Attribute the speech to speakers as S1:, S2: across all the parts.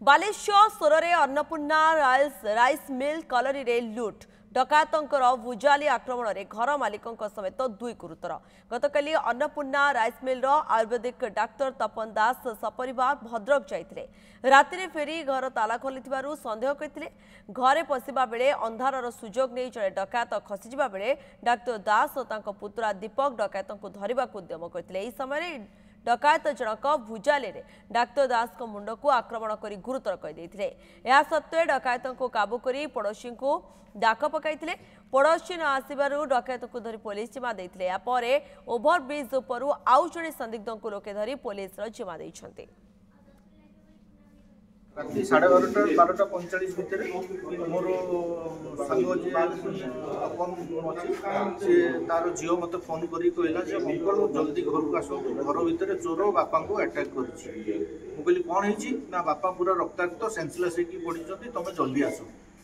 S1: बालेश्वर सोरे Annapurna rice mill colony रे लुट डकायतंकर भुजाली आक्रमण में घर मालिकों समेत दुई गुरुतर गतकाली अन्नपूर्णा राइस मिल आयुर्वेदिक डाक्तर तपन दास सपरिवार भद्रक जाते राति फेरी घर ताला खोली सन्देह करते घरे पशिबा बेले अंधार सुजोग नहीं जड़े डकायत खसीजा बेले डाक्तर दास और पुत्रा दीपक डकायत को धरने उद्यम करते समय डकायत जनक भुजाली डाक्तर दास को मुंड को आक्रमण कर गुरुतर करते सत्वे डकायत को काबू कर पड़ोशी को डाक पकई पड़ोशी न आसबार डकायत को धरी पुलिस जिम्मा देते ओभरब्रिज उपरू आउ जड़े संदिग्ध को लोके धरी पुलिस जिम्मा देते
S2: राति 12:30 भितर मोर सांग जे तार झील मत फोन कर अंकल जल्दी घर को आसतु घर भितर चोर बापा को अटैक कर कौन है बापा पूरा रक्ताक्त सेंसलेस पड़ी तुम जल्दी आस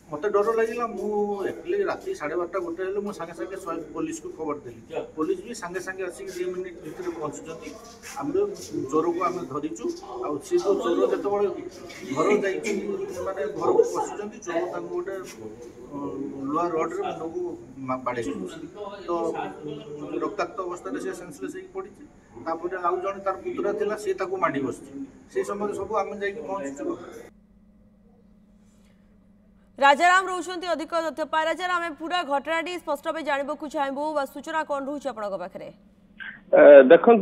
S2: मत डर लगे मुझे राति 12:30 गोटे हेल्ले सागे सागे पुलिस को खबर देली पुलिस भी सागे सागे आसिक 2 मिनिट भितर पहुँचुँच आम चोर को आम धरीचु सी जो चोर जो घर माने घर को पशुंट चोर गोटे लुहा रड्रे मुंड को बाड़े तो रक्ताक्त अवस्था से सेंसलेस पड़ी आउ जन तार पुतरा था सी माड़ी बस से समय सब आम जा पहुँचु
S1: राजाराम रोचंती अधिक तथ्य पाए राजाराम आम पूरा घटना स्पष्ट भाव जानवाक चाहबू सूचना कौन रोच पाखे
S3: देखु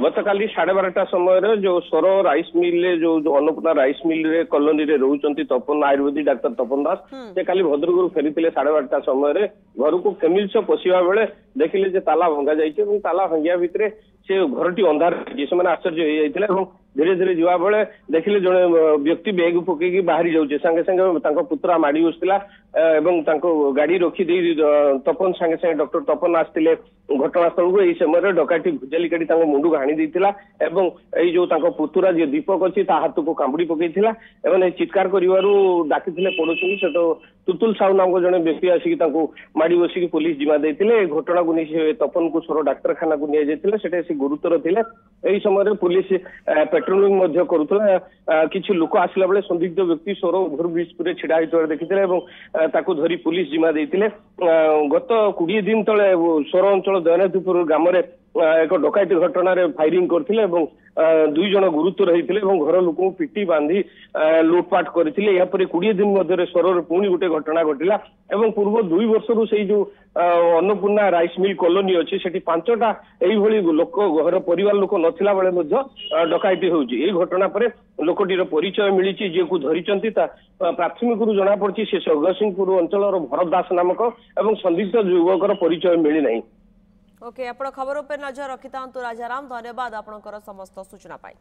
S3: गत काली 12:30 समय जो सोर राइस मिल जो अन्नपूर्णा राइस मिल कॉलोनी रे रोचंती तपन आयुर्वेदिक डाक्तर तपन दास से काली भद्रकरू फेरी 12:30 समय घर को केमिल्स पशिया बेले देखिले ताला भंगा जाइए ताला भांगिया भितर से घर अंधार से आश्चर्य हो धीरे धीरे जा बेले देखिले जड़े व्यक्ति बैग पकईकि बाहरी जाऊे सांगे सांगे पुत्रा माड़ी बसला गाड़ी रखीदे तपन सांगे सांगे डॉक्टर तपन आसते घटनास्थल को यही समय डकाटी भुजाली गाड़ी मुंड को हाणी देता जो पुतुरा जी दीपक अच्छी हाथ को कामुड़ी पकईला चित्कार करू डाकी पड़ोसी से तो तुतुल साहू नाम जड़े व्यक्ति आसिक माड़ी बसिक पुलिस जिम्मा देते घटना को नहीं तपन को सोर डाक्तखाना को नहीं गुरुतर थे यही समय पुलिस पेट्रोलिंग करुला किसी लोक आसला बेले संदिग्ध व्यक्ति सोर ओभरब्रिज पर छिड़ा होता देखते धरी पुलिस जिम्मा देते गत 20 दिन तले सोर अंचल दयनाथपुर ग्राम एक डकायती घटना फायरिंग करते 2 जन गुरुतर होते घर लोक पिटी बांधी लुटपाट करते 20 दिन मध्य सोर पुणी गोटे घटना घटला पूर्व 2 वर्ष से जो अन्नपूर्णा राइस मिल कॉलोनी अच्छी से 5टा यही लोक घर परिवार लोक नथिला बेले डकायती होगी घटना पर लोकटीर परिचय मिली जी को धरी प्राथमिक जना पड़ी से जगतसिंहपुर अंचल भरत दास नामक और संदिग्ध युवकर परिचय मिली नहीं।
S1: ओके आपण खबर पर नजर रखि राजाराम धन्यवाद आपणकर समस्त सूचना पाई।